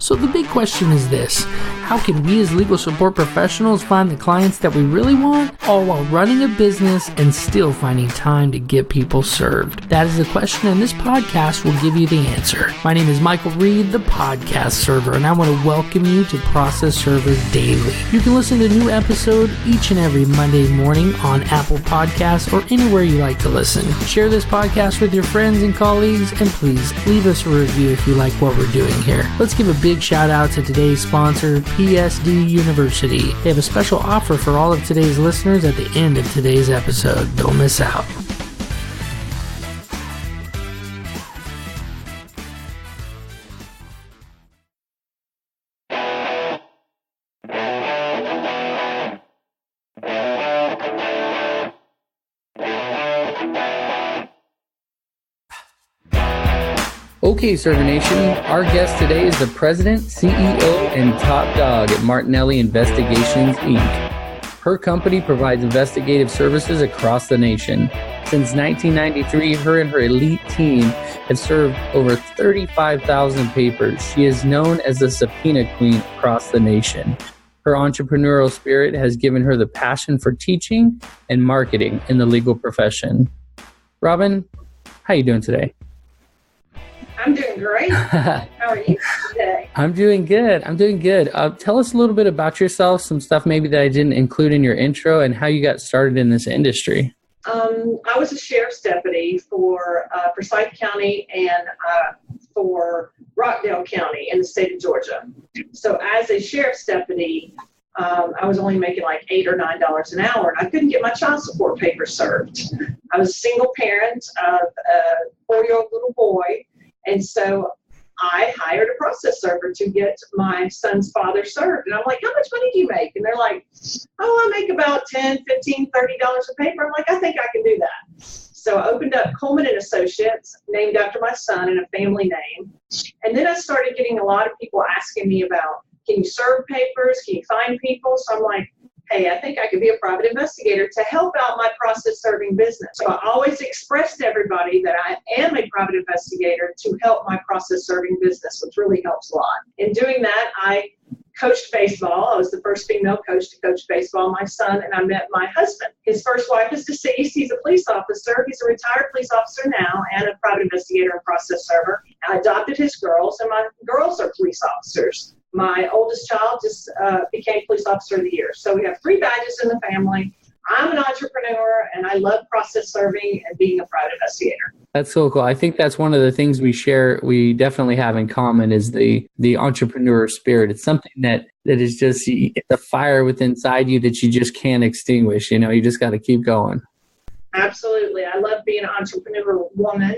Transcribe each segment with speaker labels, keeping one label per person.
Speaker 1: So the big question is this: how can we as legal support professionals find the clients that we really want, all while running a business and still finding time to get people served? That is the question, and this podcast will give you the answer. My name is Michael Reed, the podcast server, and I want to welcome you to Process Server Daily. You can listen to a new episode each and every Monday morning on Apple Podcasts or anywhere you like to listen. Share this podcast with your friends and colleagues, and please leave us a review if you like what we're doing here. Let's give a big shout out to today's sponsor, PSD University. They have a special offer for all of today's listeners at the end of today's episode. Don't miss out. Okay, Server Nation, our guest today is the President, CEO, and top dog at Martinelli Investigations, Inc. Her company provides investigative services across the nation. Since 1993, her and her elite team have served over 35,000 papers. She is known as the subpoena queen across the nation. Her entrepreneurial spirit has given her the passion for teaching and marketing in the legal profession. Robin, how are you doing today?
Speaker 2: I'm doing great. How are you today?
Speaker 1: I'm doing good. Tell us a little bit about yourself, some stuff maybe that I didn't include in your intro, and how you got started in this industry.
Speaker 2: I was a sheriff's deputy for Forsyth County and for Rockdale County in the state of Georgia. So as a sheriff's deputy, I was only making like $8 or $9 an hour, and I couldn't get my child support papers served. I was a single parent of a 4-year-old little boy. And so I hired a process server to get my son's father served. And I'm like, how much money do you make? And they're like, oh, I make about $10, $15, $30 a paper. I'm like, I think I can do that. So I opened up Coleman & Associates, named after my son and a family name. And then I started getting a lot of people asking me about, can you serve papers? Can you find people? So I'm like, hey, I think I could be a private investigator to help out my process serving business. So I always express to everybody that I am a private investigator to help my process serving business, which really helps a lot. In doing that, I coached baseball. I was the first female coach to coach baseball, my son, and I met my husband. His first wife is deceased. He's a police officer. He's a retired police officer now and a private investigator and process server. I adopted his girls, and my girls are police officers. My oldest child just became Police Officer of the Year. So we have 3 badges in the family. I'm an entrepreneur, and I love process serving and being a private investigator.
Speaker 1: That's so cool. I think that's one of the things we definitely have in common is the entrepreneur spirit. It's something that is just the fire within inside you that you just can't extinguish. You just got to keep going.
Speaker 2: Absolutely. I love being an entrepreneur woman.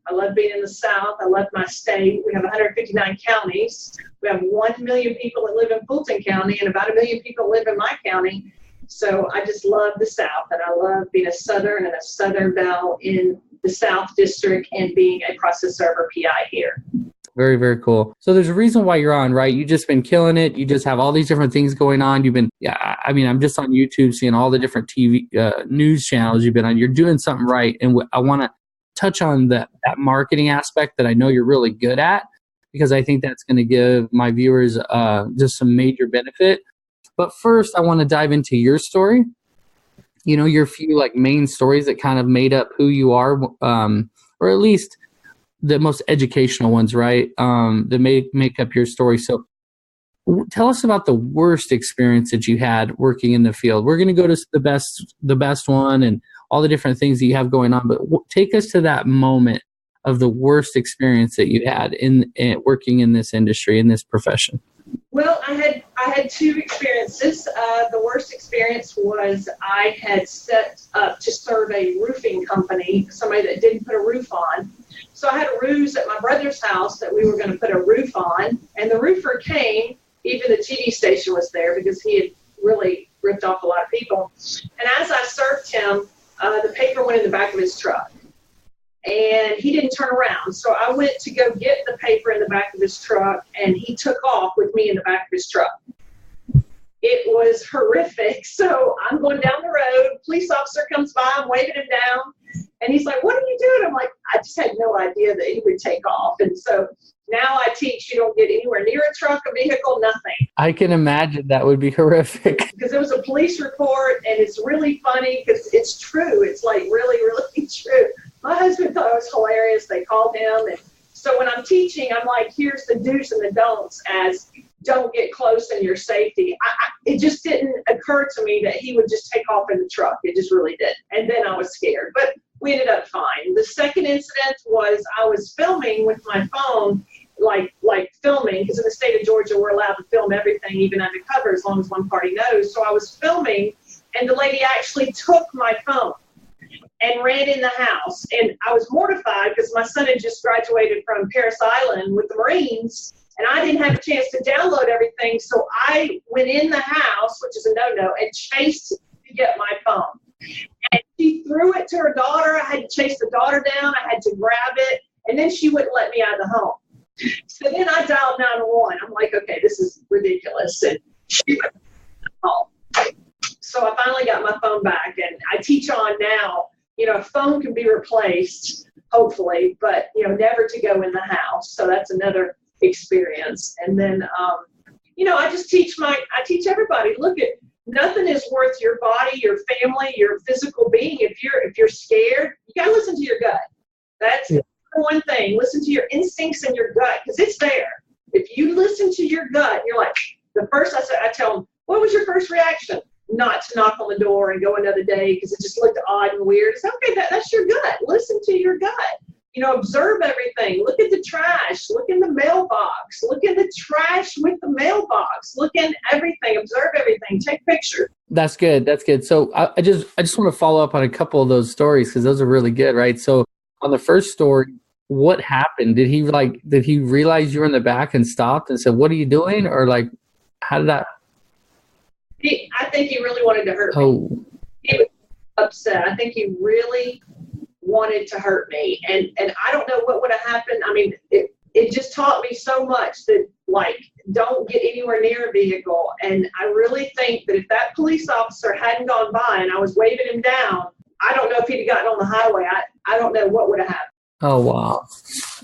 Speaker 2: I love being in the South. I love my state. We have 159 counties. We have 1 million people that live in Fulton County and about 1 million people live in my county. So I just love the South, and I love being a Southern and a Southern Belle in the South District and being a process server PI here.
Speaker 1: Very, very cool. So there's a reason why you're on, right? You've just been killing it. You just have all these different things going on. I'm just on YouTube seeing all the different TV news channels you've been on. You're doing something right. And I want to touch on that marketing aspect that I know you're really good at, because I think that's going to give my viewers just some major benefit. But first, I want to dive into your story. Your few main stories that kind of made up who you are, or at least the most educational ones, right? That make up your story. So tell us about the worst experience that you had working in the field. We're going to go to the best one and all the different things that you have going on, but take us to that moment of the worst experience that you had in working in this industry, in this profession.
Speaker 2: Well, I had 2 experiences. The worst experience was I had set up to serve a roofing company, somebody that didn't put a roof on. So I had a ruse at my brother's house that we were going to put a roof on, and the roofer came. Even the TV station was there because he had really ripped off a lot of people. And as I served him, the paper went in the back of his truck. And he didn't turn around. So I went to go get the paper in the back of his truck, and he took off with me in the back of his truck. It was horrific. So I'm going down the road. Police officer comes by. I'm waving him down. And he's like, what are you doing? I'm like, I just had no idea that he would take off. And so Now I teach you don't get anywhere near a truck, a vehicle, nothing.
Speaker 1: I can imagine that would be horrific.
Speaker 2: Because it was a police report, and it's really funny because it's true. It's like really, really true. My husband thought it was hilarious. They called him. And so when I'm teaching, I'm like, here's the do's and the don'ts as don't get close in your safety. It just didn't occur to me that he would just take off in the truck. It just really did. And then I was scared. But we ended up fine. The second incident was I was filming with my phone, like filming, because in the state of Georgia, we're allowed to film everything, even undercover, as long as one party knows. So I was filming, and the lady actually took my phone and ran in the house. And I was mortified because my son had just graduated from Paris Island with the Marines, and I didn't have a chance to download everything. So I went in the house, which is a no-no, and chased to get my phone. And she threw it to her daughter. I had to chase the daughter down. I had to grab it. And then she wouldn't let me out of the home. So then I dialed 911. I'm like, okay, this is ridiculous. And she went home. So I finally got my phone back. And I teach on now, a phone can be replaced, hopefully, but, never to go in the house. So that's another experience. And then, I just teach everybody, look at, nothing is worth your body, your family, your physical being. If you're scared, you gotta listen to your gut. That's one thing. Listen to your instincts and your gut, because it's there. If you listen to your gut, you're like, the first I tell them, what was your first reaction? Not to knock on the door and go another day because it just looked odd and weird. It's okay, that's your gut. Listen to your gut. Observe everything. Look at the trash. Look in the mailbox. Look in the trash with the mailbox. Look in everything. Observe everything. Take pictures.
Speaker 1: That's good. That's good. So I just want to follow up on a couple of those stories because those are really good, right? So on the first story, what happened? Did he realize you were in the back and stopped and said, "What are you doing?" Or how did that?
Speaker 2: I think he really wanted to hurt me. He was upset. I think he really wanted to hurt me, and I don't know what would have happened. I mean, it just taught me so much that don't get anywhere near a vehicle. And I really think that if that police officer hadn't gone by and I was waving him down, I don't know if he'd have gotten on the highway. I don't know what would have happened.
Speaker 1: Oh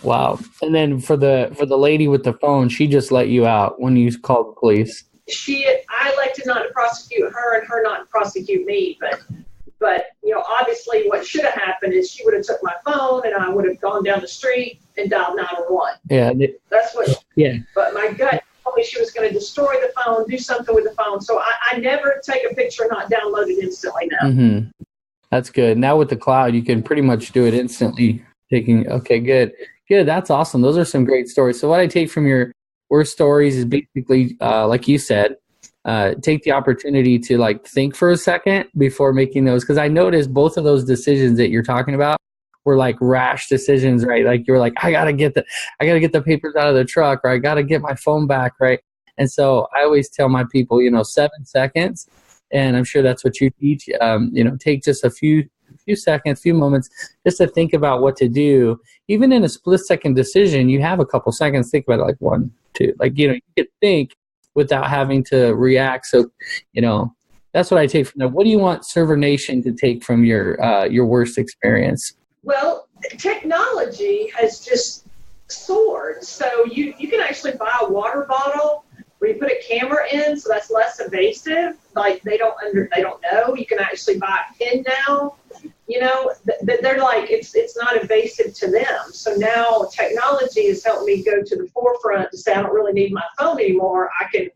Speaker 1: wow. And then for the lady with the phone, she just let you out when you called the police.
Speaker 2: I elected not to prosecute her and her not to prosecute me, but obviously what should have happened is she would have took my phone and I would have gone down the street and dialed 911.
Speaker 1: Yeah.
Speaker 2: That's what. Yeah. But my gut told me she was going to destroy the phone, do something with the phone. So I never take a picture and not download it instantly now.
Speaker 1: Mm-hmm. That's good. Now with the cloud, you can pretty much do it instantly. Okay, good. That's awesome. Those are some great stories. So what I take from your worst stories is basically, like you said, take the opportunity to think for a second before making those. Because I noticed both of those decisions that you're talking about were rash decisions, right? Like you're like, I gotta get the papers out of the truck, or I gotta get my phone back, right? And so I always tell my people, 7 seconds, and I'm sure that's what you teach. Take just a few seconds, few moments, just to think about what to do. Even in a split-second decision, you have a couple seconds. Think about it, 1, 2. You could think without having to react. So, that's what I take from that. What do you want Server Nation to take from your worst experience?
Speaker 2: Well, technology has just soared. So you can actually buy a water bottle where you put a camera in, so that's less invasive. They don't know. You can actually buy a pin now. They're it's not invasive to them. So now technology has helped me go to the forefront to say I don't really need my phone anymore. I can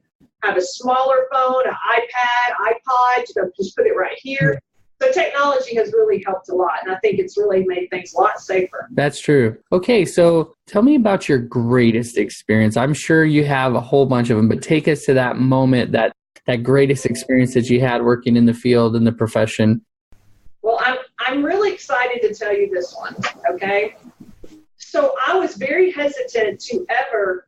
Speaker 2: have a smaller phone, an iPad, iPod, just put it right here. So technology has really helped a lot, and I think it's really made things a lot safer. That's true.
Speaker 1: Okay, so tell me about your greatest experience. I'm sure you have a whole bunch of them, but take us to that moment, that greatest experience that you had working in the field, in the profession.
Speaker 2: Well, I'm really excited to tell you this one, okay? So I was very hesitant to ever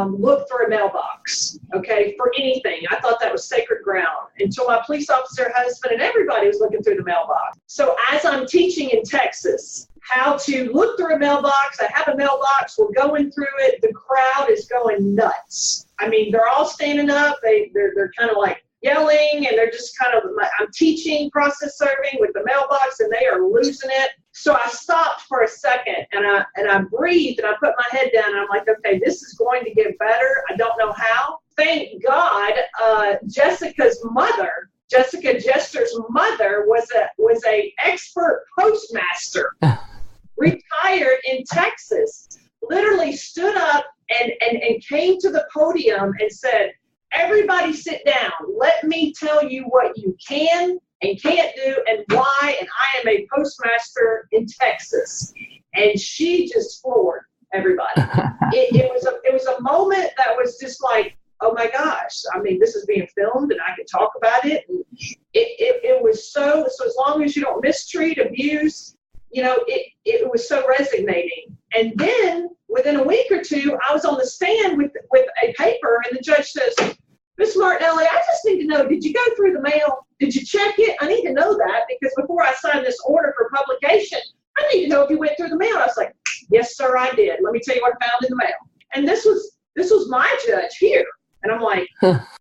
Speaker 2: look for a mailbox, okay, for anything. I thought that was sacred ground until my police officer husband and everybody was looking through the mailbox. So as I'm teaching in Texas how to look through a mailbox, I have a mailbox, we're going through it, the crowd is going nuts. I mean, they're all standing up, they're kind of yelling, and they're just I'm teaching process serving with the mailbox, and they are losing it. So I stopped for a second and I breathed and I put my head down and I'm like, okay, this is going to get better. I don't know how. Thank God, Jessica Jester's mother was a expert postmaster, retired in Texas, literally stood up and came to the podium and said, everybody sit down. Let me tell you what you can and can't do and why. And I am a postmaster in Texas. And she just floored everybody. It was a moment that was just like, oh my gosh, I mean, this is being filmed and I can talk about it. And it was so as long as you don't mistreat, abuse, it was so resonating. And then within a week or two, I was on the stand with a paper and the judge says, Ms. Martinelli, I just need to know, did you go through the mail? Did you check it? I need to know that because before I sign this order for publication, I need to know if you went through the mail. I was like, yes, sir, I did. Let me tell you what I found in the mail. And this was my judge here. And I'm like,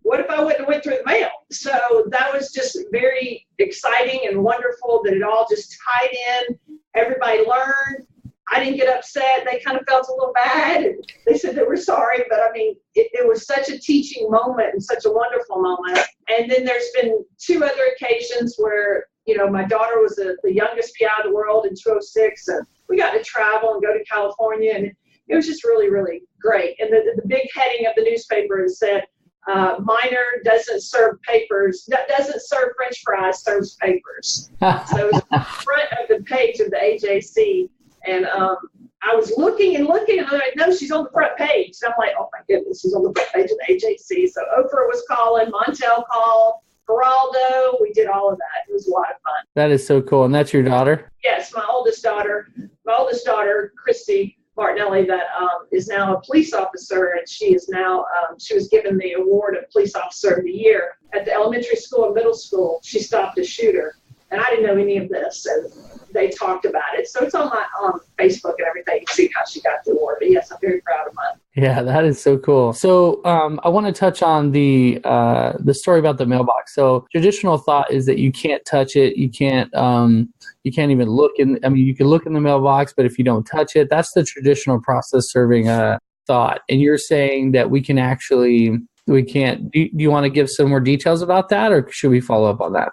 Speaker 2: what if I wouldn't have went through the mail? So that was just very exciting and wonderful that it all just tied in. Everybody learned. I didn't get upset. They kind of felt a little bad. And they said they were sorry. But, I mean, it was such a teaching moment and such a wonderful moment. And then there's been 2 other occasions where, my daughter was the youngest PI in the world in 2006. And we got to travel and go to California. And it was just really, really great. And the big heading of the newspaper is said, minor doesn't serve French fries, serves papers. So it was the front of the page of the AJC. And I was looking, and I'm like, no, she's on the front page. So I'm like, oh my goodness, she's on the front page of the AJC. So Oprah was calling, Montel called, Geraldo. We did all of that. It was a lot of fun.
Speaker 1: That is so cool. And that's your daughter?
Speaker 2: Yes, my oldest daughter, Christy Martinelli, that is now a police officer, and she is now, she was given the award of Police Officer of the Year at the elementary school and middle school. She stopped a shooter, and I didn't know any of this, and they talked about it. So it's on my Facebook and everything. You see how she got the award. But yes, I'm very proud of mine.
Speaker 1: Yeah, that is so cool. So I want to touch on the story about the mailbox. So traditional thought is that you can't touch it. You can't even look in. I mean, you can look in the mailbox, but if you don't touch it, that's the traditional process serving thought. And you're saying that we can't. Do you want to give some more details about that, or should we follow up on that?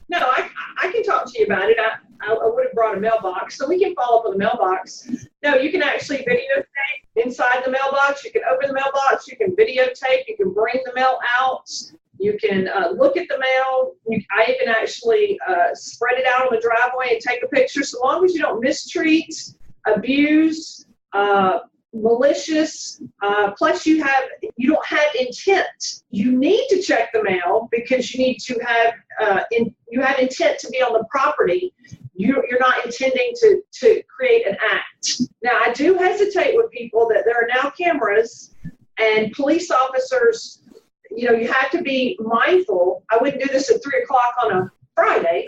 Speaker 2: No, I can talk to you about it. I would have brought a mailbox, so we can follow up on the mailbox. No, you can actually videotape inside the mailbox. You can open the mailbox. You can videotape. You can bring the mail out. You can look at the mail. I even actually spread it out on the driveway and take a picture. So long as you don't mistreat, abuse, malicious, plus you don't have intent. You need to check the mail because you need to have you have intent to be on the property. You're not intending to create an act. Now, I do hesitate with people that there are now cameras and police officers. You have to be mindful. I wouldn't do this at 3:00 on a Friday.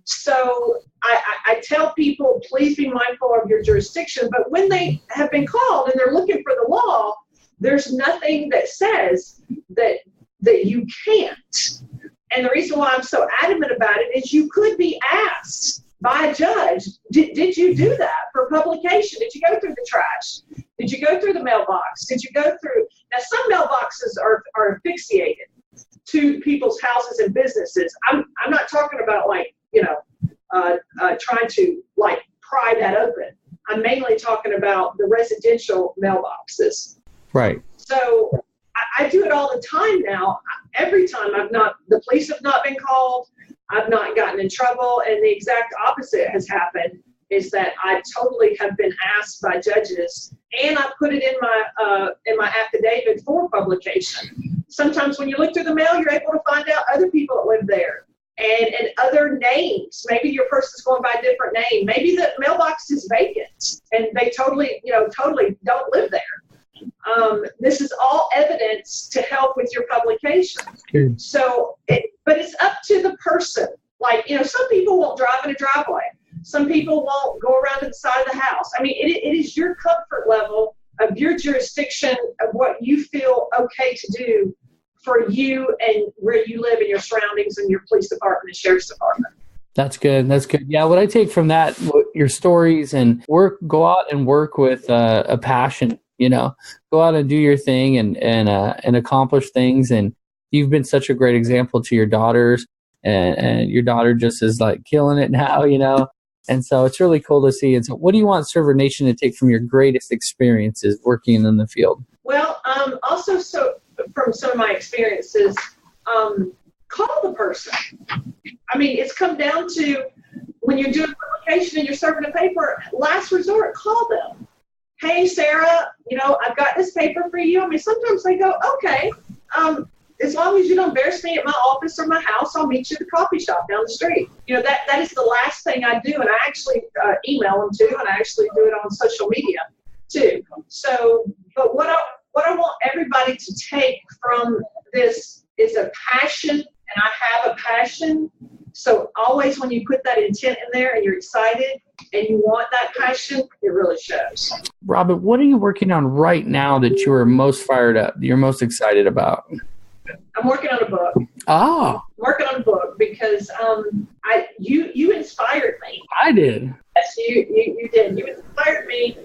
Speaker 2: So I tell people, please be mindful of your jurisdiction. But when they have been called and they're looking for the law, there's nothing that says that you can't. And the reason why I'm so adamant about it is you could be asked by a judge, did you do that for publication? Did you go through the trash? Did you go through the mailbox? Did you go through? Now, some mailboxes are asphyxiated to people's houses and businesses. I'm not talking about trying to pry that open. I'm mainly talking about the residential mailboxes.
Speaker 1: Right.
Speaker 2: So I do it all the time now. Every time the police have not been called, I've not gotten in trouble, and the exact opposite has happened, is that I totally have been asked by judges, and I put it in my affidavit for publication. Sometimes when you look through the mail, you're able to find out other people that live there and other names. Maybe your person's going by a different name. Maybe the mailbox is vacant and they totally don't live there. This is all evidence to help with your publication.
Speaker 1: Good.
Speaker 2: So, but it's up to the person. Some people won't drive in a driveway. Some people won't go around to the side of the house. I mean, it is your comfort level of your jurisdiction of what you feel okay to do for you and where you live and your surroundings and your police department and sheriff's department.
Speaker 1: That's good. That's good. Yeah, what I take from that, your stories and work, go out and work with a passion. Go out and do your thing and accomplish things. And you've been such a great example to your daughters, and your daughter just is like killing it now. And so it's really cool to see. And so, what do you want Server Nation to take from your greatest experiences working in the field?
Speaker 2: Well, also, so from some of my experiences, call the person. I mean, it's come down to when you're doing publication and you're serving a paper, last resort, call them. Hey, Sarah, I've got this paper for you. I mean, sometimes they go, okay, as long as you don't embarrass me at my office or my house, I'll meet you at the coffee shop down the street. That is the last thing I do. And I actually email them too, and I actually do it on social media too. So, but what I want everybody to take from this is a passion, and I have a passion. So always when you put that intent in there and you're excited and you want that passion, it really shows.
Speaker 1: Robin, what are you working on right now that you are most fired up, you're most excited about?
Speaker 2: I'm working on a book.
Speaker 1: Oh.
Speaker 2: I'm working on a book because you inspired me.
Speaker 1: I did.
Speaker 2: Yes, you did. You inspired me.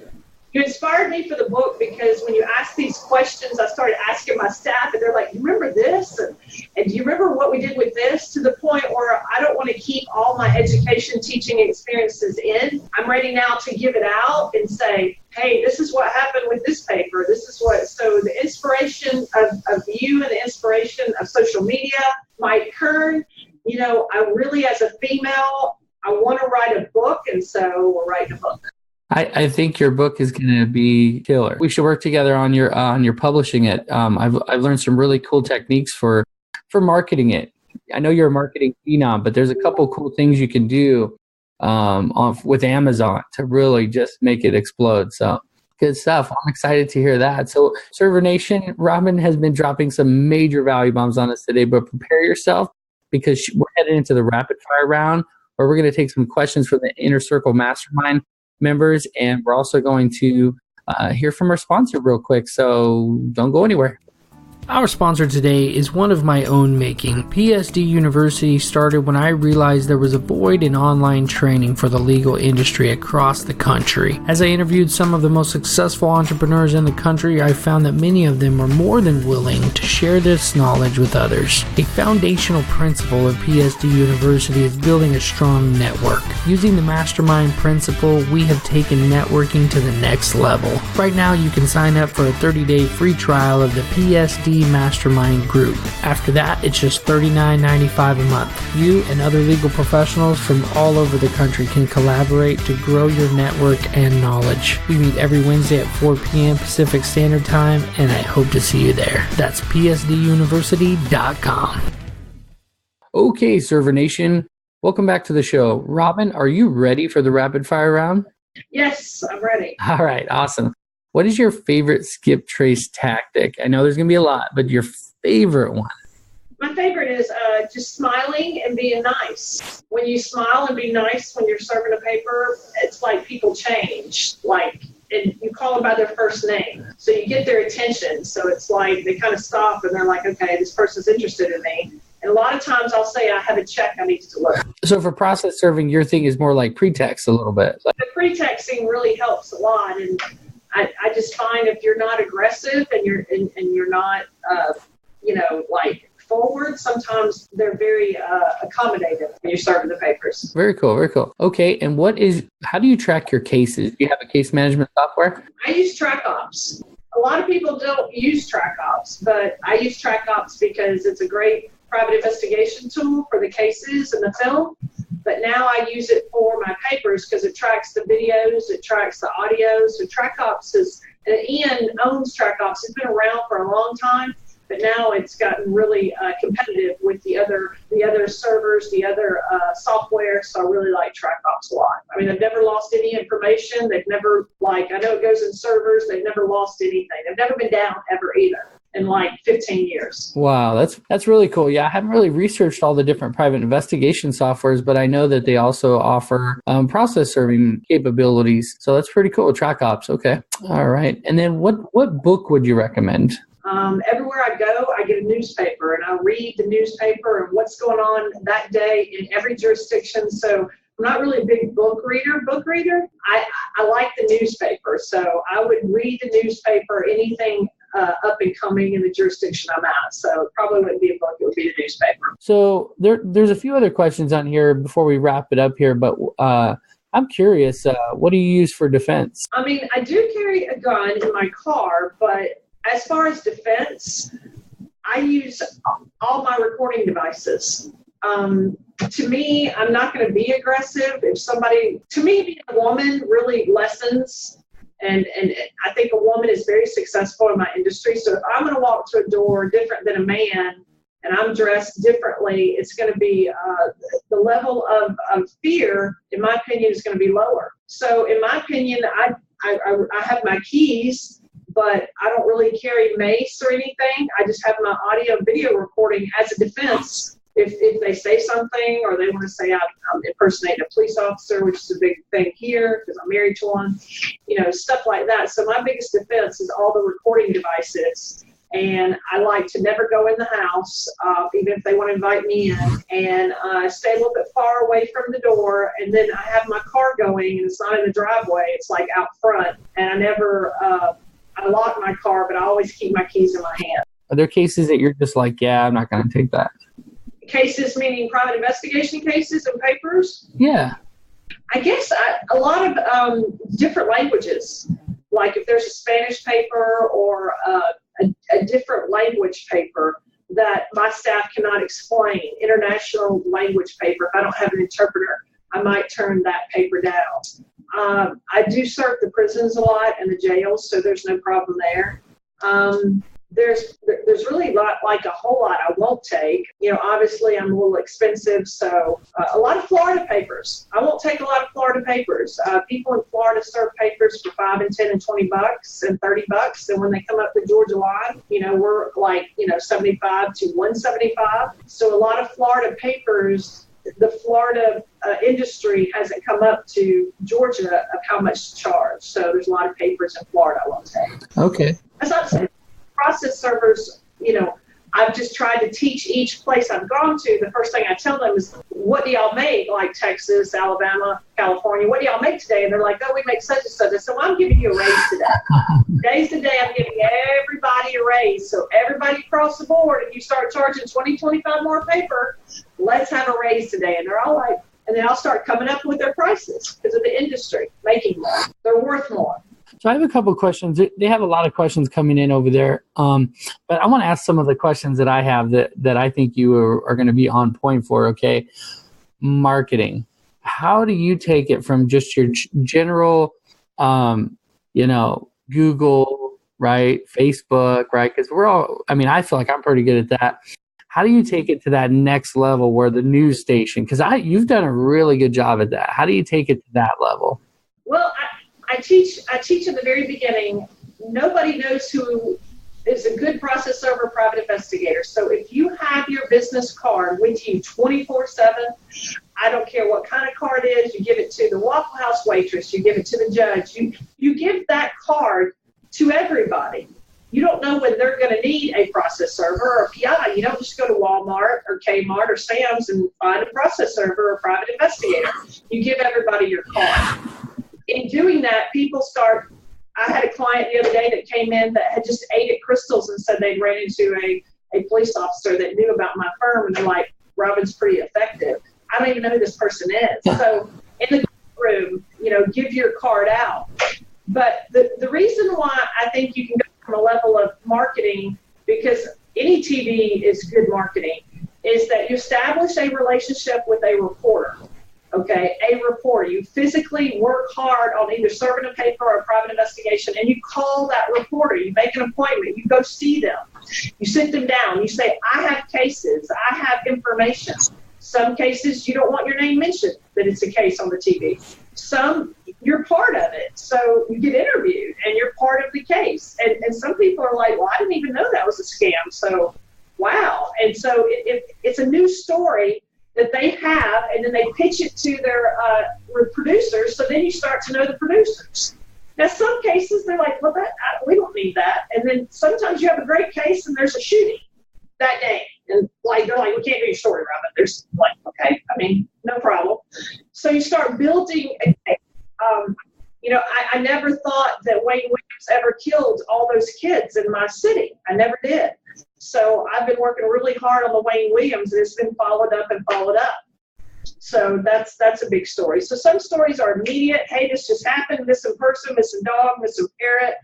Speaker 2: You inspired me for the book because when you ask these questions, I started asking my staff, and they're like, you remember this? And do you remember what we did with this? To the point where I don't want to keep all my education teaching experiences in. I'm ready now to give it out and say, hey, this is what happened with this paper. This is what, so the inspiration of you and the inspiration of social media, Mike Kern, I really, as a female, I want to write a book, and so we're writing a book.
Speaker 1: I think your book is going to be killer. We should work together on your publishing it. I've learned some really cool techniques for marketing it. I know you're a marketing phenom, but there's a couple cool things you can do with Amazon to really just make it explode. So good stuff. I'm excited to hear that. So Server Nation, Robin has been dropping some major value bombs on us today, but prepare yourself because we're heading into the rapid fire round where we're going to take some questions from the Inner Circle Mastermind members, and we're also going to hear from our sponsor real quick, so don't go anywhere. Our sponsor today is one of my own making. PSD University started when I realized there was a void in online training for the legal industry across the country. As I interviewed some of the most successful entrepreneurs in the country, I found that many of them were more than willing to share this knowledge with others. A foundational principle of PSD University is building a strong network. Using the mastermind principle, we have taken networking to the next level. Right now, you can sign up for a 30-day free trial of the PSD Mastermind group. After that, it's just $39.95 a month. You and other legal professionals from all over the country can collaborate to grow your network and knowledge. We meet every Wednesday at 4 p.m. Pacific Standard Time, and I hope to see you there. That's psduniversity.com. Okay, Server Nation, welcome back to the show. Robin, are you ready for the rapid fire round?
Speaker 2: Yes, I'm ready.
Speaker 1: All right, awesome. What is your favorite skip trace tactic? I know there's going to be a lot, but your favorite one?
Speaker 2: My favorite is just smiling and being nice. When you smile and be nice when you're serving a paper, it's like people change. And you call them by their first name. So you get their attention. So it's like they kind of stop and they're like, okay, this person's interested in me. And a lot of times I'll say, I have a check I need to deliver. So
Speaker 1: for process serving, your thing is more like pretext a little bit.
Speaker 2: The pretexting really helps a lot. And I just find if you're not aggressive and you're not, forward, sometimes they're very accommodative when you're serving the papers.
Speaker 1: Very cool, very cool. Okay, and how do you track your cases? Do you have a case management software?
Speaker 2: I use TrackOps. A lot of people don't use TrackOps, but I use TrackOps because it's a great private investigation tool for the cases and the film. But now I use it for my papers because it tracks the videos, it tracks the audio. So TrackOps Ian owns TrackOps. It's been around for a long time, but now it's gotten really competitive with the other servers, the other software. So I really like TrackOps a lot. I mean, they've never lost any information. They've never, I know it goes in servers. They've never lost anything. They've never been down ever either. In 15 years.
Speaker 1: Wow, that's really cool. Yeah, I haven't really researched all the different private investigation softwares, but I know that they also offer process serving capabilities. So that's pretty cool. TrackOps. Okay. All right. And then what book would you recommend?
Speaker 2: Everywhere I go, I get a newspaper, and I read the newspaper and what's going on that day in every jurisdiction. So I'm not really a big book reader. I like the newspaper, so I would read the newspaper, anything up and coming in the jurisdiction I'm at. So it probably wouldn't be a book, it would be the newspaper.
Speaker 1: So there's a few other questions on here before we wrap it up here, but I'm curious, what do you use for defense?
Speaker 2: I mean, I do carry a gun in my car, but as far as defense, I use all my recording devices. To me, I'm not going to be aggressive. To me, being a woman really lessens. And I think a woman is very successful in my industry. So if I'm going to walk to a door different than a man and I'm dressed differently, it's going to be the level of fear, in my opinion, is going to be lower. So in my opinion, I have my keys, but I don't really carry mace or anything. I just have my audio and video recording as a defense. If they say something or they want to say I'm impersonating a police officer, which is a big thing here because I'm married to one, stuff like that. So my biggest defense is all the recording devices. And I like to never go in the house, even if they want to invite me in, and stay a little bit far away from the door. And then I have my car going, and it's not in the driveway. It's like out front. And I never, I lock my car, but I always keep my keys in my hand.
Speaker 1: Are there cases that you're just like, yeah, I'm not going to take that?
Speaker 2: Cases meaning private investigation cases and papers?
Speaker 1: Yeah.
Speaker 2: I guess a lot of different languages. Like if there's a Spanish paper or a different language paper that my staff cannot explain, international language paper, if I don't have an interpreter, I might turn that paper down. I do serve the prisons a lot and the jails, so there's no problem there. There's really not like a whole lot I won't take. Obviously I'm a little expensive, so a lot of Florida papers. I won't take a lot of Florida papers. People in Florida serve papers for $5 and $10 and $20 and $30, and when they come up the Georgia line, we're like 75 to 175. So a lot of Florida papers. The Florida industry hasn't come up to Georgia of how much to charge. So there's a lot of papers in Florida I won't take.
Speaker 1: Okay.
Speaker 2: That's not saying process servers, I've just tried to teach each place I've gone to. The first thing I tell them is, what do y'all make? Like Texas, Alabama, California, what do y'all make today? And they're like, oh, we make such and such. So I'm giving you a raise today. Days today, I'm giving everybody a raise. So everybody across the board, if you start charging 20, 25 more paper, let's have a raise today. And they're all like, and then I'll start coming up with their prices because of the industry, making more. They're worth more.
Speaker 1: So I have a couple of questions. They have a lot of questions coming in over there. But I want to ask some of the questions that I have that I think you are going to be on point for, okay? Marketing. How do you take it from just your general, Google, right? Facebook, right? Because I feel like I'm pretty good at that. How do you take it to that next level where the news station, because you've done a really good job at that. How do you take it to that level?
Speaker 2: Well, I teach in the very beginning, nobody knows who is a good process server private investigator. So if you have your business card with you 24/7, I don't care what kind of card it is, you give it to the Waffle House waitress, you give it to the judge, you give that card to everybody. You don't know when they're going to need a process server or a PI. You don't just go to Walmart or Kmart or Sam's and find a process server or a private investigator. You give everybody your card. In doing that, I had a client the other day that came in that had just ate at Crystal's and said they'd ran into a police officer that knew about my firm, and they're like, Robin's pretty effective. I don't even know who this person is. So in the room, give your card out. But the reason why I think you can go from a level of marketing, because any TV is good marketing, is that you establish a relationship with a reporter. Okay, a reporter. You physically work hard on either serving a paper or a private investigation, and you call that reporter. You make an appointment. You go see them. You sit them down. You say, I have cases. I have information. Some cases, you don't want your name mentioned that it's a case on the TV. Some, you're part of it. So you get interviewed, and you're part of the case. And some people are like, well, I didn't even know that was a scam. So, wow. And so it's a new story that they have, and then they pitch it to their producers, so then you start to know the producers. Now, some cases, they're like, well, we don't need that. And then sometimes you have a great case and there's a shooting that day. And like, they're like, we can't do your story, Robin. There's like, okay, I mean, no problem. So you start building I never thought that Wayne Williams ever killed all those kids in my city. I never did. So I've been working really hard on the Wayne Williams, and it's been followed up and followed up. So that's a big story. So some stories are immediate. Hey, this just happened. Missing person, missing dog, missing parrot.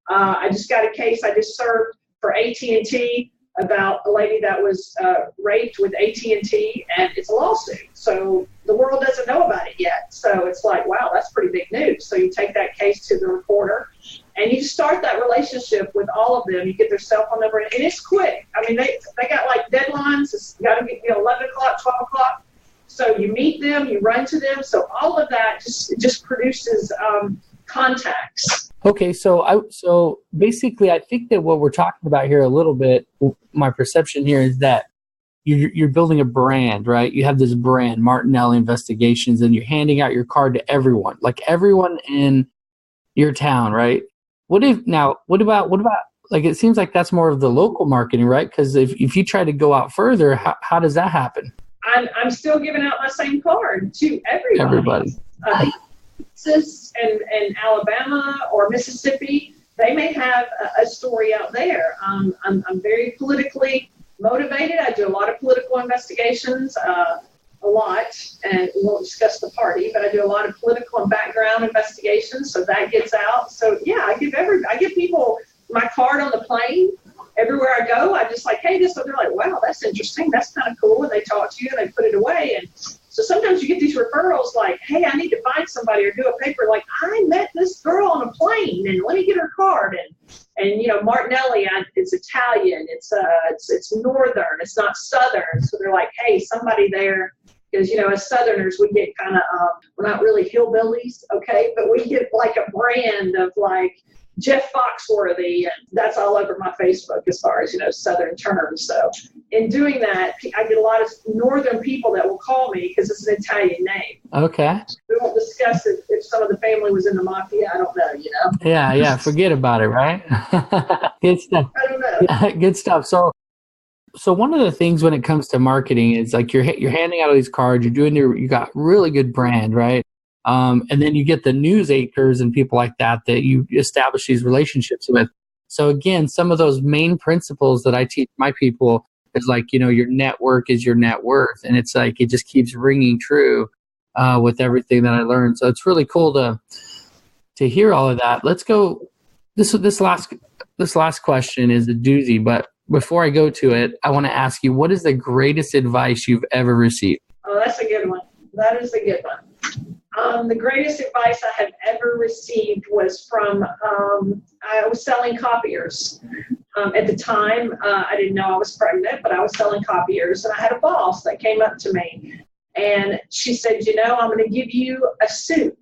Speaker 2: I just got a case I just served for AT&T about a lady that was raped with AT&T, and it's a lawsuit. So the world doesn't know about it yet. So it's like, wow, that's pretty big news. So you take that case to the reporter, and you start that relationship with all of them. You get their cell phone number, and it's quick. I mean, they got like deadlines. It's got to be 11 o'clock, 12 o'clock. So you meet them, you run to them. So all of that just produces contacts.
Speaker 1: Okay, so basically, I think that what we're talking about here a little bit, my perception here is that you're building a brand, right? You have this brand, Martinelli Investigations, and you're handing out your card to everyone, like everyone in your town, right? What about like, it seems like that's more of the local marketing, right? Because if you try to go out further, how does that happen?
Speaker 2: I'm still giving out my same card to everybody. Texas and Alabama or Mississippi, they may have a story out there. I'm very politically motivated. I do a lot of political investigations, a lot, and we won't discuss the party, but I do a lot of political and background investigations, so that gets out. So yeah, I give people my card on the plane. Everywhere I go, I just like, hey, this one. They're like, wow, that's interesting. That's kind of cool. And they talk to you and they put it away. And so sometimes you get these referrals like, hey, I need to find somebody or do a paper. Like, I met this girl on a plane and let me get her card. And Martinelli, it's Italian. It's northern. It's not southern. So they're like, hey, somebody there. Because, as Southerners, we get kind of, we're not really hillbillies, okay? But we get like a brand of like, Jeff Foxworthy, and that's all over my Facebook as far as, Southern terms. So in doing that, I get a lot of northern people that will call me because it's an Italian name.
Speaker 1: Okay.
Speaker 2: We won't discuss it if some of the family was in the mafia. I don't know,
Speaker 1: Yeah, forget about it, right? Good stuff.
Speaker 2: I don't know.
Speaker 1: Good stuff. So one of the things when it comes to marketing is like you're handing out all these cards, you got really good brand, right? And then you get the news anchors and people like that you establish these relationships with. So again, some of those main principles that I teach my people is like, your network is your net worth. And it's like, it just keeps ringing true with everything that I learned. So it's really cool to hear all of that. Let's go. This last question is a doozy, but before I go to it, I want to ask you, what is the greatest advice you've ever received?
Speaker 2: Oh, that's a good one. That is a good one. The greatest advice I have ever received was from, I was selling copiers. At the time, I didn't know I was pregnant, but I was selling copiers, and I had a boss that came up to me, and she said, I'm going to give you a suit.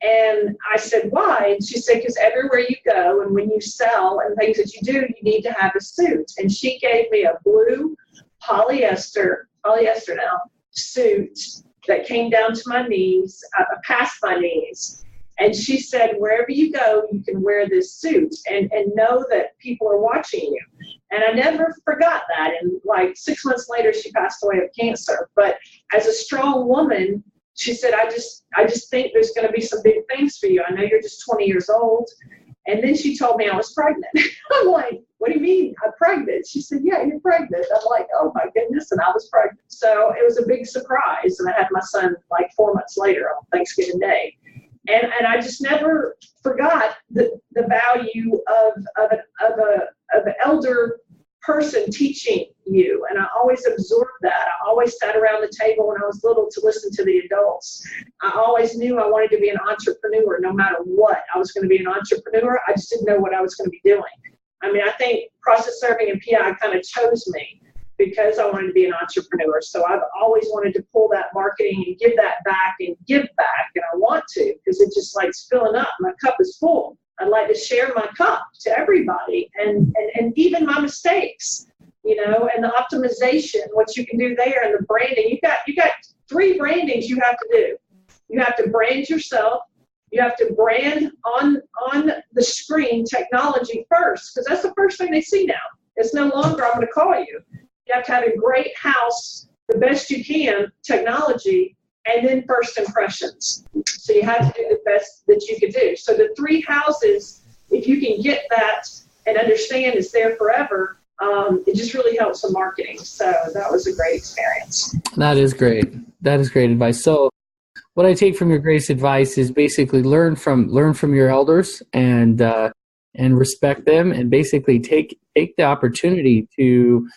Speaker 2: And I said, why? And she said, because everywhere you go and when you sell and things that you do, you need to have a suit. And she gave me a blue polyester now, suit that came down to my knees, past my knees. And she said, wherever you go, you can wear this suit and know that people are watching you. And I never forgot that. And like 6 months later, she passed away of cancer. But as a strong woman, she said, I just think there's going to be some big things for you. I know you're just 20 years old. And then she told me I was pregnant. I'm like, what do you mean I'm pregnant? She said, yeah, you're pregnant. I'm like, oh my goodness. And I was pregnant. So it was a big surprise. And I had my son like 4 months later on Thanksgiving Day. And I just never forgot the value of an elder person teaching you. And I always absorbed that. I always sat around the table when I was little to listen to the adults. I always knew I wanted to be an entrepreneur no matter what. I was going to be an entrepreneur. I just didn't know what I was going to be doing. I mean, I think process serving and PI kind of chose me because I wanted to be an entrepreneur. So I've always wanted to pull that marketing and give that back and give back. And I want to because it just likes filling up. My cup is full. I'd like to share my cup to everybody and even my mistakes, and the optimization, what you can do there, and the branding. You got 3 brandings you have to do. You have to brand yourself, You have to brand on the screen technology first, because that's the first thing they see now. It's no longer, I'm going to call you. You have to have a great house, the best you can, technology, and then first impressions. So you have to do the best that you can do. So the 3 houses, if you can get that and understand it's there forever, it just really helps the marketing. So that was a great experience.
Speaker 1: That is great. That is great advice. So what I take from your greatest advice is basically learn from your elders and respect them, and basically take the opportunity to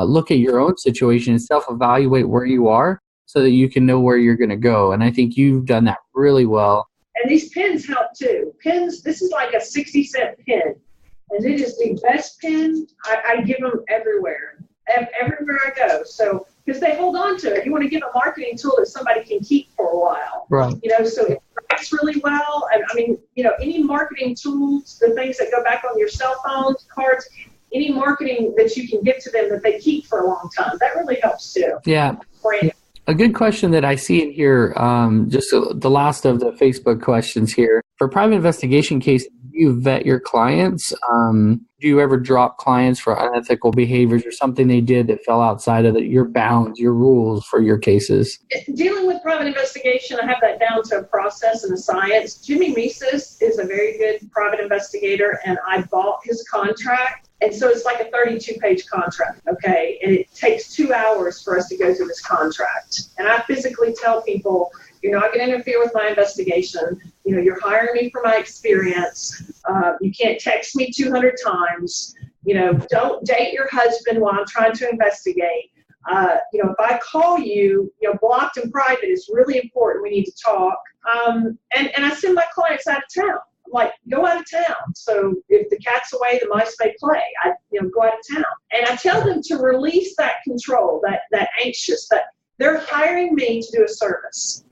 Speaker 1: look at your own situation and self-evaluate where you are so that you can know where you're going to go. And I think you've done that really well.
Speaker 2: And these pins help too. Pins, this is like a 60-cent pin. And it is the best pin. I give them everywhere I go. So, because they hold on to it. You want to give a marketing tool that somebody can keep for a while.
Speaker 1: Right.
Speaker 2: So it works really well. I mean, any marketing tools, the things that go back on your cell phones, cards, any marketing that you can give to them that they keep for a long time, that really helps too.
Speaker 1: Yeah. A good question that I see in here, just the last of the Facebook questions here. For private investigation cases, do you vet your clients? Do you ever drop clients for unethical behaviors or something they did that fell outside of your bounds, your rules for your cases?
Speaker 2: Dealing with private investigation, I have that down to a process and a science. Jimmy Mises is a very good private investigator, and I bought his contract. And so it's like a 32-page contract, okay? And it takes 2 hours for us to go through this contract. And I physically tell people, you're not going to interfere with my investigation. You're hiring me for my experience. You can't text me 200 times. Don't date your husband while I'm trying to investigate. If I call you, blocked and private is really important. We need to talk. And I send my clients out of town. Like, go out of town. So if the cat's away, the mice may play. Go out of town. And I tell them to release that control, that anxious, that they're hiring me to do a service.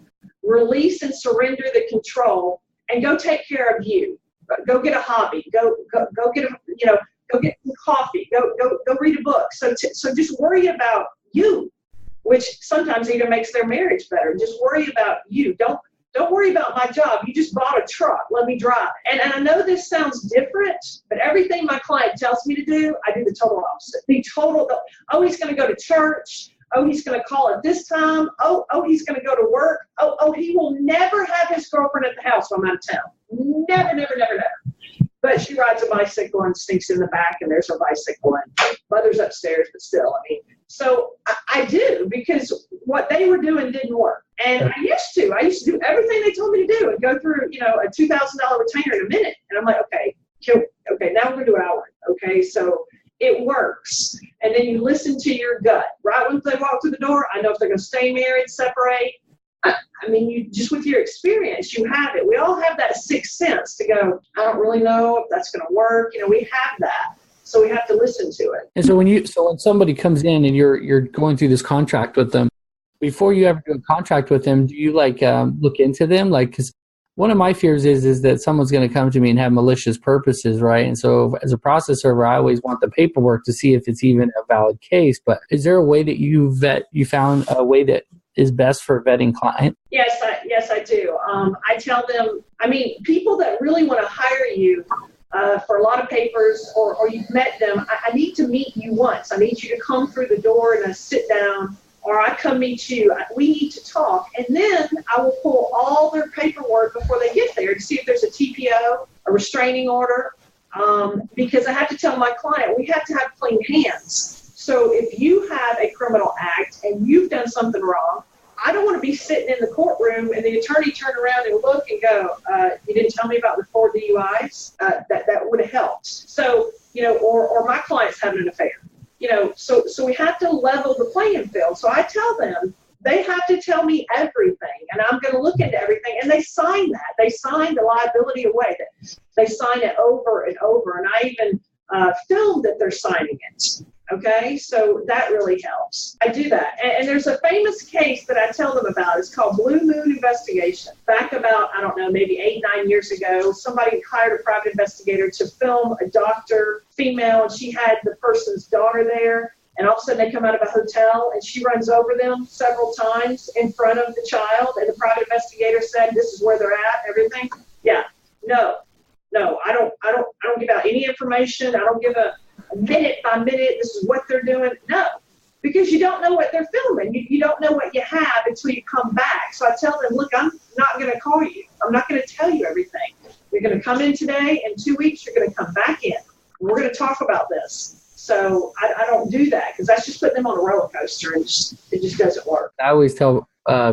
Speaker 2: Release and surrender the control and go take care of you. Go get a hobby. Go get go get some coffee. Go read a book. So just worry about you, which sometimes even makes their marriage better. Just worry about you. Don't worry about my job. You just bought a truck. Let me drive. And I know this sounds different, but everything my client tells me to do, I do the total opposite. He's going to go to church. Oh, he's going to call at this time. Oh, he's going to go to work. Oh, he will never have his girlfriend at the house when I'm out of town. Never, never, never, never. But she rides a bicycle and sneaks in the back, and there's her bicycle, and mother's upstairs, but still, so I do, because what they were doing didn't work. And I used to do everything they told me to do and go through, a $2,000 retainer in a minute. And I'm like, okay, now we're going to do hourly. Okay, so it works. And then you listen to your gut. Right when they walk through the door, I know if they're going to stay married, separate. You just, with your experience, you have it. We all have that sixth sense to go, I don't really know if that's going to work. We have that. So we have to listen to it.
Speaker 1: And so when somebody comes in and you're going through this contract with them, before you ever do a contract with them, do you look into them? Because one of my fears is that someone's going to come to me and have malicious purposes, right? And so as a process server, I always want the paperwork to see if it's even a valid case. But is there a way that you found a way that is best for vetting clients?
Speaker 2: Yes, I do. I tell them, people that really want to hire you for a lot of papers, or you've met them, I need to meet you once. I need you to come through the door and sit down, or I come meet you. We need to talk. And then I will pull all their paperwork before they get there to see if there's a TPO, a restraining order, because I have to tell my client, we have to have clean hands. So if you have a criminal act and you've done something wrong, I don't want to be sitting in the courtroom and the attorney turn around and look and go, you didn't tell me about the 4 DUIs? That would have helped. So, or my client's having an affair. So we have to level the playing field. So I tell them, they have to tell me everything, and I'm going to look into everything. And they sign that. They sign the liability away. They sign it over and over. And I even film that they're signing it. Okay, so that really helps. I do that. And there's a famous case that I tell them about. It's called Blue Moon Investigation. Back about, maybe 8-9 years ago, somebody hired a private investigator to film a doctor, female, and she had the person's daughter there. And all of a sudden they come out of a hotel and she runs over them several times in front of the child. And the private investigator said, this is where they're at, everything. Yeah. No, I don't give out any information. I don't give a minute by minute. This is what they're doing. No, because you don't know what they're filming. You don't know what you have until you come back. So I tell them, look, I'm not going to call you. I'm not going to tell you everything. You're going to come in today. In 2 weeks, you're going to come back in. We're going to talk about this. So I don't do that because that's just putting them on a roller coaster, and it just doesn't work.
Speaker 1: I always tell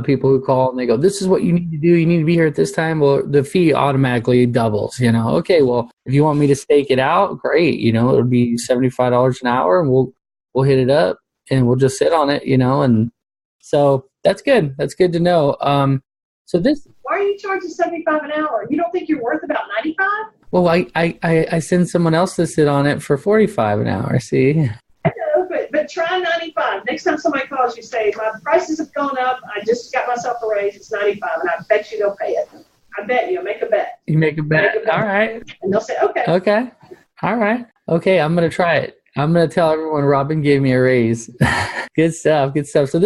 Speaker 1: people who call and they go, this is what you need to do. You need to be here at this time. Well, the fee automatically doubles, Okay, well, if you want me to stake it out, great. It would be $75 an hour and we'll hit it up and we'll just sit on it, and so that's good. That's good to know. So this.
Speaker 2: Why are you charging $75 an hour? You don't think you're worth about $95?
Speaker 1: Well, I send someone else to sit on it for $45 an hour. See.
Speaker 2: I know, but try 95. Next time somebody calls you, say my prices have gone up. I just got myself a raise. It's 95, and I bet you they'll pay it. I bet you. Make a bet.
Speaker 1: You make a bet. All right.
Speaker 2: And they'll say, okay.
Speaker 1: Okay. All right. Okay. I'm gonna try it. I'm gonna tell everyone Robin gave me a raise. Good stuff. Good stuff. So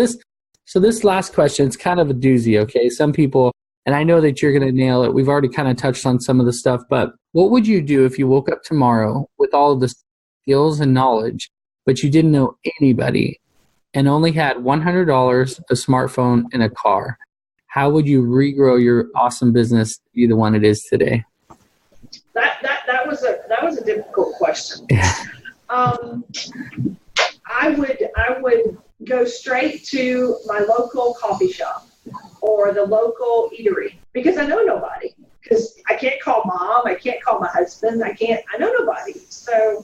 Speaker 1: this last question, it's kind of a doozy. Okay. Some people. And I know that you're going to nail it. We've already kind of touched on some of the stuff, but what would you do if you woke up tomorrow with all of the skills and knowledge, but you didn't know anybody and only had $100, a smartphone, and a car? How would you regrow your awesome business to be the one it is today?
Speaker 2: That was a difficult question. I would go straight to my local coffee shop or the local eatery because I know nobody. Because I can't call mom, I can't call my husband, I know nobody. So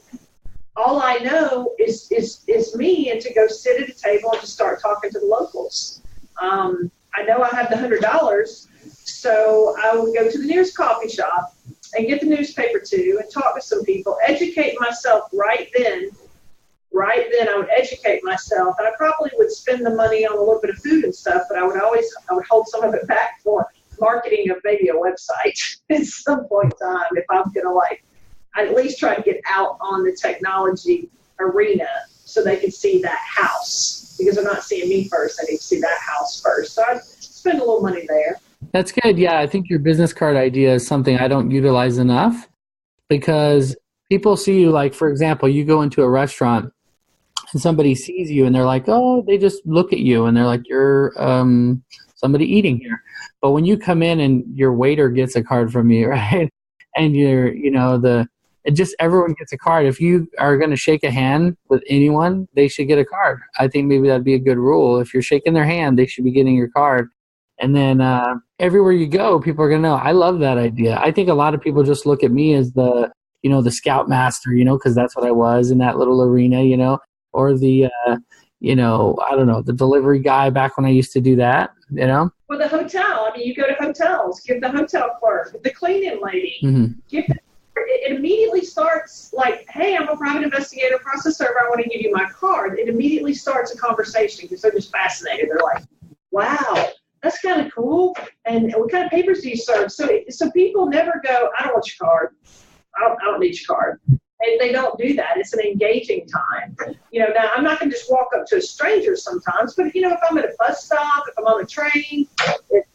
Speaker 2: all I know is me, and to go sit at a table and just start talking to the locals. I know I have the $100, so I would go to the nearest coffee shop and get the newspaper too and talk to some people, educate myself right then. I would educate myself, and I probably would spend the money on a little bit of food and stuff, but I would hold some of it back for marketing of maybe a website at some point in time if I'm going to I'd at least try to get out on the technology arena so they can see that house, because they're not seeing me first. I need to see that house first. So I'd spend a little money there.
Speaker 1: That's good. Yeah, I think your business card idea is something I don't utilize enough because people see you, for example, you go into a restaurant and somebody sees you and they're like, oh, they just look at you and they're like, you're somebody eating here. But when you come in and your waiter gets a card from you, right? And everyone gets a card. If you are going to shake a hand with anyone, they should get a card. I think maybe that'd be a good rule. If you're shaking their hand, they should be getting your card. And then everywhere you go, people are going to know. I love that idea. I think a lot of people just look at me as the scoutmaster, because that's what I was in that little arena, or the, I don't know, the delivery guy back when I used to do that,
Speaker 2: Well, the hotel, you go to hotels, give the hotel clerk, the cleaning lady, it immediately starts hey, I'm a private investigator, process server, I want to give you my card. It immediately starts a conversation because they're just fascinated. They're like, wow, that's kind of cool. And what kind of papers do you serve? So people never go, I don't want your card. I don't need your card. They don't do that. It's an engaging time. Now I'm not going to just walk up to a stranger sometimes, but if I'm at a bus stop, if I'm on a train,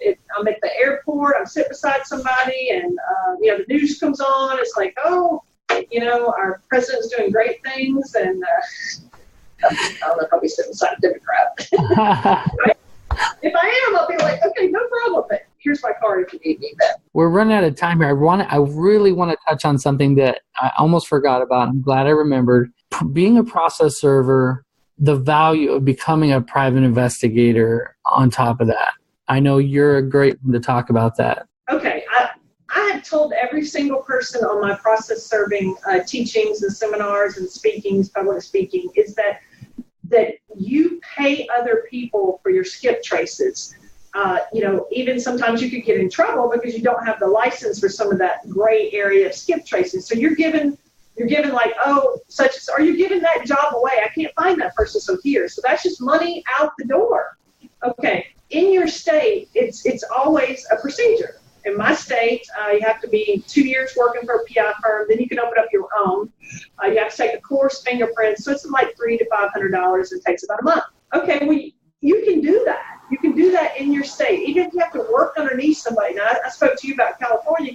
Speaker 2: if I'm at the airport, I'm sitting beside somebody and, the news comes on, it's like, oh, our president's doing great things. And I don't know if I'll be sitting beside a Democrat. If I am, I'll be like, okay, no problem. But here's my card if you need me.
Speaker 1: We're running out of time here. I really want to touch on something that I almost forgot about. I'm glad I remembered. Being a process server, the value of becoming a private investigator on top of that. I know you're a great one to talk about that.
Speaker 2: Okay. I have told every single person on my process serving teachings and seminars and public speaking, is that you pay other people for your skip traces. Even sometimes you could get in trouble because you don't have the license for some of that gray area of skip traces. So you're given or you're giving that job away. I can't find that person, so here. So that's just money out the door. Okay. In your state, it's always a procedure. In my state, you have to be 2 years working for a PI firm. Then you can open up your own. You have to take a course, fingerprints. So it's like $300 to $500. It takes about a month. Okay, well, you can do that. You can do that in your state, even if you have to work underneath somebody. Now, I spoke to you about California.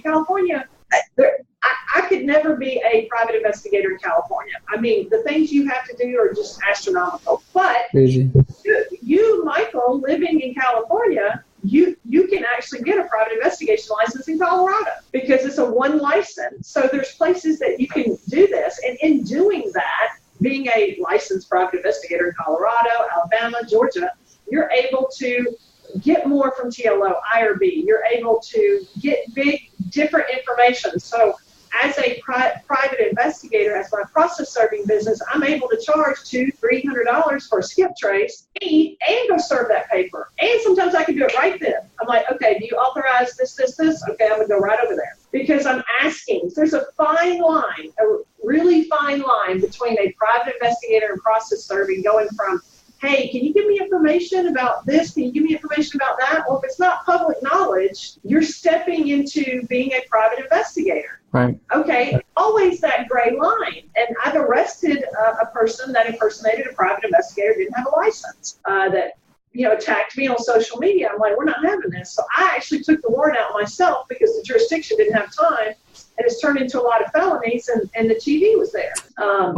Speaker 2: I could never be a private investigator in California. I mean, the things you have to do are just astronomical. But you, Michael, living in California, you can actually get a private investigation license in Colorado because it's a one license. So there's places that you can do this. And in doing that, being a licensed private investigator in Colorado, Alabama, Georgia, you're able to get more from TLO, IRB. You're able to get big, different information. So as a private investigator, as my process serving business, I'm able to charge $200-$300 for a skip trace and go serve that paper. And sometimes I can do it right then. I'm like, okay, do you authorize this? Okay, I'm going to go right over there. Because I'm asking. There's a fine line, a really fine line between a private investigator and process serving going from, hey, can you give me information about this? Can you give me information about that? Well, if it's not public knowledge, you're stepping into being a private investigator.
Speaker 1: Right.
Speaker 2: Okay, always that gray line. And I've arrested a person that impersonated a private investigator, didn't have a license, that attacked me on social media. I'm like, we're not having this. So I actually took the warrant out myself because the jurisdiction didn't have time. And it's turned into a lot of felonies, and the TV was there of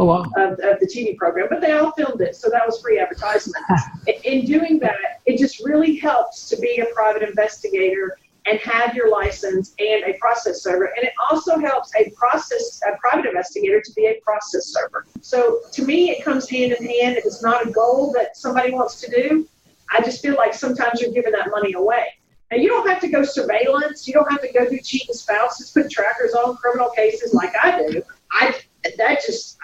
Speaker 2: the TV program, but they all filmed it, so that was free advertisement. In doing that, it just really helps to be a private investigator and have your license and a process server, and it also helps a private investigator to be a process server. So to me, it comes hand in hand. It's not a goal that somebody wants to do. I just feel like sometimes you're giving that money away. And you don't have to go surveillance. You don't have to go do cheating spouses, put trackers on criminal cases like I do. I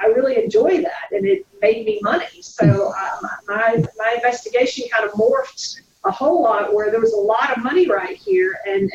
Speaker 2: really enjoy that, and it made me money. So my investigation kind of morphed a whole lot where there was a lot of money right here, and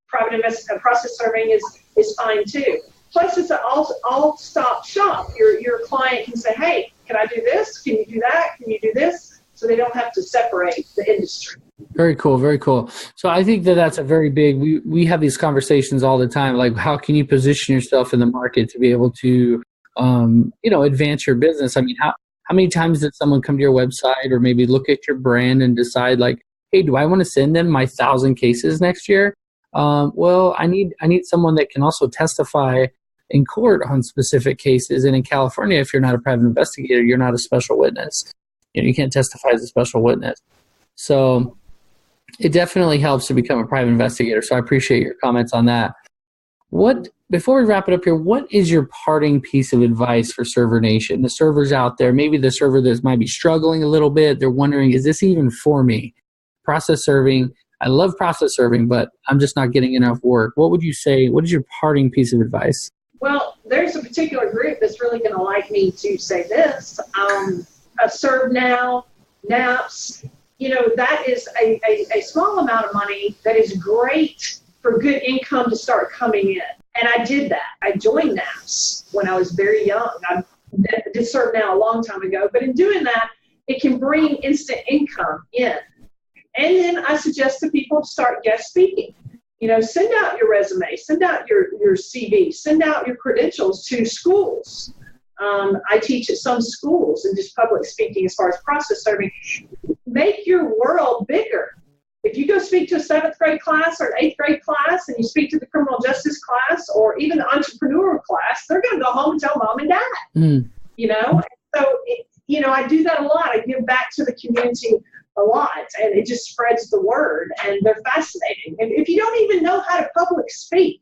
Speaker 2: private process serving is fine too. Plus, it's an all-stop shop. Your client can say, hey, can I do this? Can you do that? Can you do this? So they don't have to separate the industry.
Speaker 1: Very cool. Very cool. So I think that's a very big, we have these conversations all the time. Like, how can you position yourself in the market to be able to, advance your business? I mean, how many times did someone come to your website or maybe look at your brand and decide like, hey, do I want to send them my 1,000 cases next year? Well, I need someone that can also testify in court on specific cases. And in California, if you're not a private investigator, you're not a special witness. You can't testify as a special witness. So it definitely helps to become a private investigator. So I appreciate your comments on that. Before we wrap it up here, what is your parting piece of advice for Server Nation? The servers out there, maybe the server that might be struggling a little bit, they're wondering, is this even for me? Process serving, I love process serving, but I'm just not getting enough work. What would you say? What is your parting piece of advice?
Speaker 2: Well, there's a particular group that's really going to like me to say this. Serve Now, NAPS, that is a small amount of money that is great for good income to start coming in. And I did that. I joined NAPS when I was very young. I did Serve Now a long time ago. But in doing that, it can bring instant income in. And then I suggest to people to start guest speaking. Send out your resume, send out your CV, send out your credentials to schools. I teach at some schools and just public speaking as far as process serving. Make your world bigger. If you go speak to a 7th grade class or an 8th grade class and you speak to the criminal justice class or even the entrepreneurial class, they're going to go home and tell mom and dad, So, I do that a lot. I give back to the community a lot, and it just spreads the word, and they're fascinating. And if you don't even know how to public speak,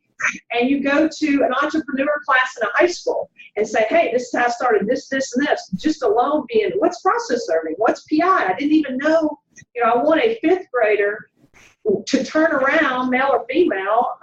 Speaker 2: and you go to an entrepreneur class in a high school and say, hey, this is how I started this, and this, just alone being, what's process serving? What's PI? I didn't even know, I want a 5th grader to turn around, male or female,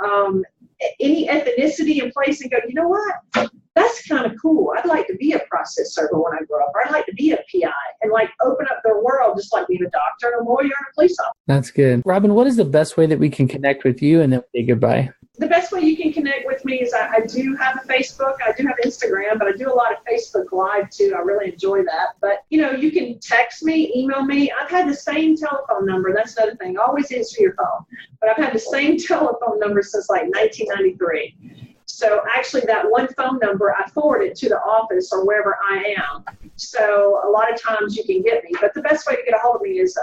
Speaker 2: any ethnicity and place and go, you know what? That's kind of cool. I'd like to be a process server when I grow up. Or I'd like to be a PI and open up their world just like being a doctor and a lawyer and a police officer.
Speaker 1: That's good. Robin, what is the best way that we can connect with you and then say goodbye?
Speaker 2: The best way you can connect with me is I do have a Facebook. I do have Instagram, but I do a lot of Facebook Live too. I really enjoy that. But, you can text me, email me. I've had the same telephone number. That's another thing. Always answer your phone. But I've had the same telephone number since 1993. So actually that one phone number, I forward it to the office or wherever I am. So a lot of times you can get me. But the best way to get a hold of me is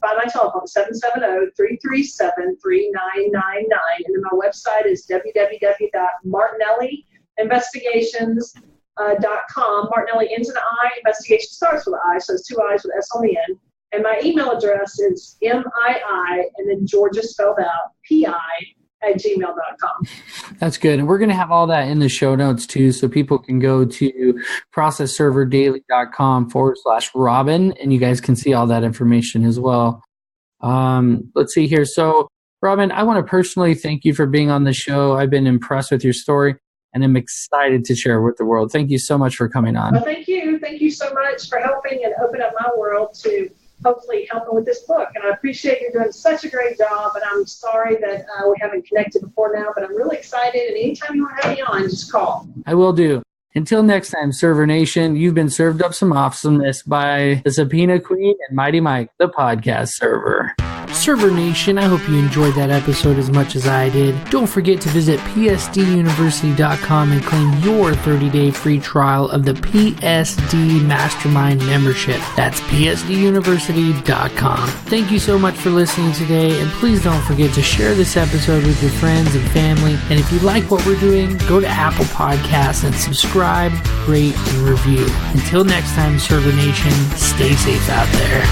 Speaker 2: by my telephone, 770-337-3999. And then my website is www.martinelliinvestigations.com. Martinelli ends in an I, investigation starts with an I, so it's 2 I's with S on the end. And my email address is MII and then Georgia spelled out, PI@gmail.com.
Speaker 1: That's good. And we're going to have all that in the show notes too, so people can go to processserverdaily.com/Robin, and you guys can see all that information as well. Let's see here. So, Robin, I want to personally thank you for being on the show. I've been impressed with your story, and I'm excited to share it with the world. Thank you so much for coming on.
Speaker 2: Well, thank you. Thank you so much for helping and open up my world to hopefully helping with this book. And I appreciate you doing such a great job. And I'm sorry that we haven't connected before now, but I'm really excited. And anytime you want to have me on, just call.
Speaker 1: I will do. Until next time, Server Nation, you've been served up some awesomeness by the Subpoena Queen and Mighty Mike, the podcast server. Server Nation, I hope you enjoyed that episode as much as I did. Don't forget to visit psduniversity.com and claim your 30-day free trial of the PSD Mastermind membership. That's psduniversity.com. Thank you so much for listening today, and please don't forget to share this episode with your friends and family. And if you like what we're doing, go to Apple Podcasts and subscribe, rate, and review. Until next time, Server Nation, stay safe out there.